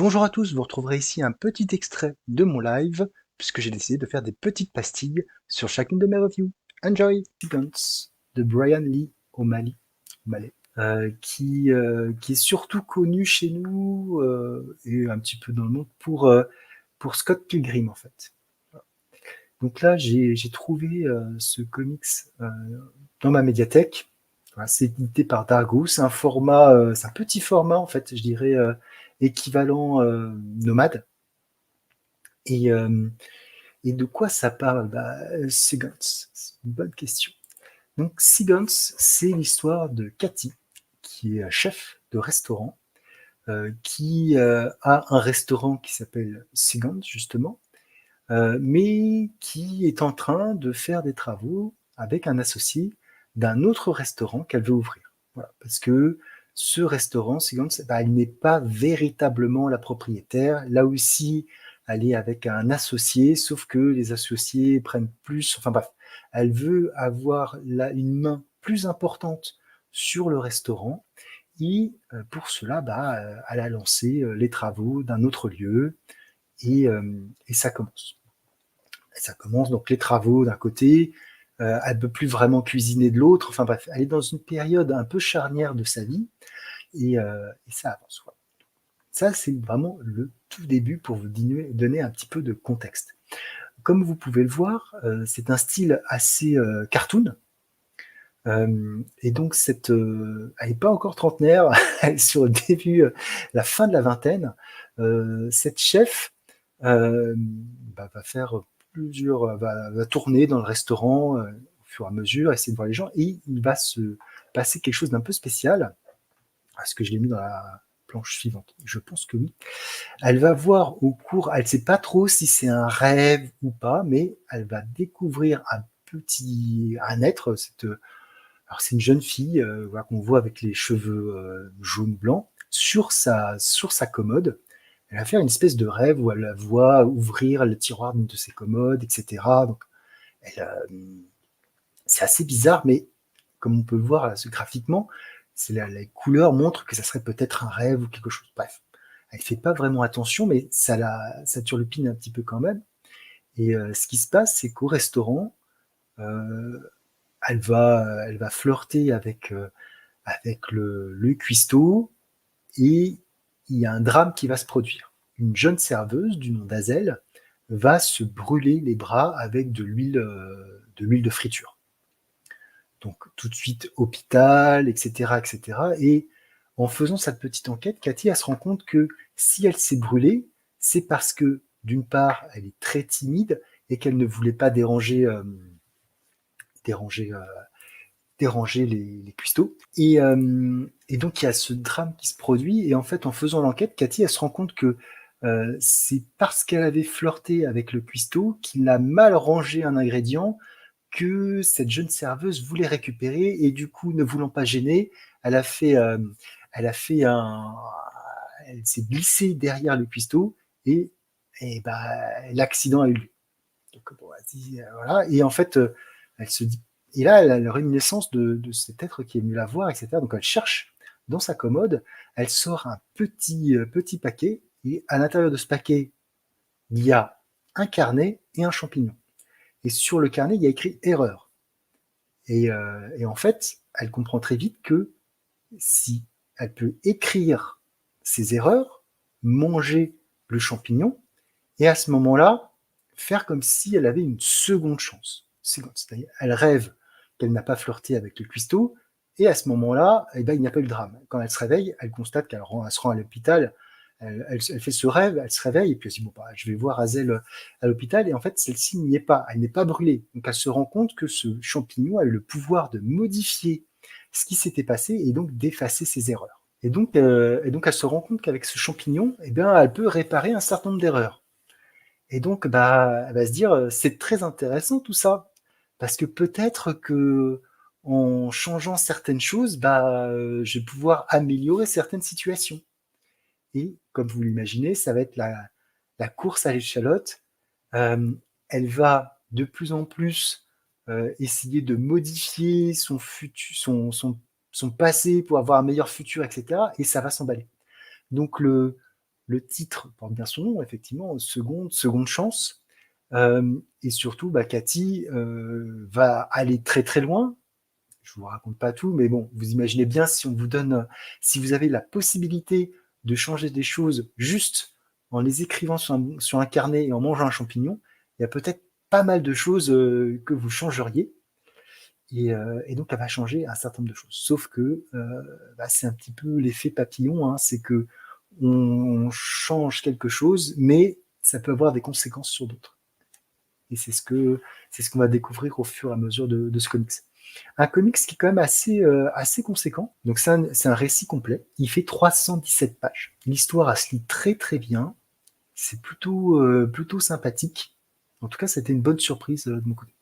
Bonjour à tous, vous retrouverez ici un petit extrait de mon live, puisque j'ai décidé de faire des petites pastilles sur chacune de mes reviews. Enjoy! Guns de Brian Lee O'Malley, qui est surtout connu chez nous et un petit peu dans le monde pour Scott Pilgrim en fait. Donc là, j'ai trouvé ce comics dans ma médiathèque. Voilà, c'est édité par Dargo. C'est un format, c'est un petit format en fait, je dirais équivalent nomade. Et, euh, et de quoi ça parle? Seagulls, c'est une bonne question. Donc Seagulls, c'est l'histoire de Cathy, qui est chef de restaurant, qui a un restaurant qui s'appelle Seagulls justement, mais qui est en train de faire des travaux avec un associé d'un autre restaurant qu'elle veut ouvrir. Voilà, parce que ce restaurant, il n'est pas véritablement la propriétaire. Là aussi, elle est avec un associé, sauf que les associés prennent plus. Enfin bref, elle veut avoir une main plus importante sur le restaurant. Et pour cela, elle a lancé les travaux d'un autre lieu et ça commence. Ça commence donc les travaux d'un côté, elle ne peut plus vraiment cuisiner de l'autre. Enfin bref, elle est dans une période un peu charnière de sa vie et ça avance. Voilà. Ça, c'est vraiment le tout début pour vous donner un petit peu de contexte. Comme vous pouvez le voir, c'est un style assez cartoon. Et donc, elle n'est pas encore trentenaire, elle est sur le début, la fin de la vingtaine. Cette chef va faire va tourner dans le restaurant au fur et à mesure, essayer de voir les gens, et il va se passer quelque chose d'un peu spécial. Est-ce que je l'ai mis dans la planche suivante? Je pense que oui. Elle va voir au cours, elle ne sait pas trop si c'est un rêve ou pas, mais elle va découvrir un être. Alors c'est une jeune fille voilà, qu'on voit avec les cheveux jaunes blancs sur sa commode. Elle va faire une espèce de rêve où elle la voit ouvrir le tiroir d'une de ses commodes, etc. Donc, c'est assez bizarre, mais comme on peut le voir là, graphiquement, les couleurs montrent que ça serait peut-être un rêve ou quelque chose. Bref, elle fait pas vraiment attention, mais ça turlupine un petit peu quand même. Et ce qui se passe, c'est qu'au restaurant, euh, elle va flirter avec le cuistot et il y a un drame qui va se produire. Une jeune serveuse du nom d'Azel va se brûler les bras avec de l'huile de friture. Donc tout de suite hôpital, etc., etc. Et en faisant cette petite enquête, Cathy elle se rend compte que si elle s'est brûlée, c'est parce que d'une part, elle est très timide et qu'elle ne voulait pas déranger les cuistots. Et donc, il y a ce drame qui se produit. Et en fait, en faisant l'enquête, Cathy, elle se rend compte que c'est parce qu'elle avait flirté avec le cuistot qu'il a mal rangé un ingrédient que cette jeune serveuse voulait récupérer. Et du coup, ne voulant pas gêner, elle a fait, elle a fait un, elle s'est glissée derrière le cuistot et l'accident a eu lieu. Donc, bon, voilà. Et en fait, elle se dit, et là, elle a la réminiscence de cet être qui est venu la voir, etc. Donc, elle cherche dans sa commode, elle sort un petit paquet, et à l'intérieur de ce paquet, il y a un carnet et un champignon. Et sur le carnet, il y a écrit erreur. Et en fait, elle comprend très vite que si elle peut écrire ses erreurs, manger le champignon, et à ce moment-là, faire comme si elle avait une seconde chance. C'est-à-dire, elle rêve qu'elle n'a pas flirté avec le cuistot, et à ce moment-là, il n'y a pas eu de drame. Quand elle se réveille, elle constate qu'elle se rend à l'hôpital, elle fait ce rêve, elle se réveille, et puis elle se dit, bon, je vais voir Hazel à l'hôpital, et en fait, celle-ci n'y est pas, elle n'est pas brûlée. Donc elle se rend compte que ce champignon a eu le pouvoir de modifier ce qui s'était passé, et donc d'effacer ses erreurs. Et donc elle se rend compte qu'avec ce champignon, elle peut réparer un certain nombre d'erreurs. Et donc, elle va se dire, c'est très intéressant tout ça, parce que peut-être que en changeant certaines choses, je vais pouvoir améliorer certaines situations. Et comme vous l'imaginez, ça va être la course à l'échalote. Elle va de plus en plus essayer de modifier son futur, son passé pour avoir un meilleur futur, etc. Et ça va s'emballer. Donc le titre porte bien son nom, effectivement, seconde chance. Et surtout, Cathy va aller très très loin. Je vous raconte pas tout, mais bon, vous imaginez bien si on vous donne, si vous avez la possibilité de changer des choses juste en les écrivant sur un carnet et en mangeant un champignon, il y a peut-être pas mal de choses que vous changeriez. Et donc, elle va changer un certain nombre de choses. Sauf que c'est un petit peu l'effet papillon, hein, c'est que on change quelque chose, mais ça peut avoir des conséquences sur d'autres. Et c'est ce qu'on va découvrir au fur et à mesure de ce comics. Un comics qui est quand même assez conséquent. Donc c'est un récit complet. Il fait 317 pages. L'histoire, elle se lit très très bien. C'est plutôt sympathique. En tout cas, c'était une bonne surprise de mon côté.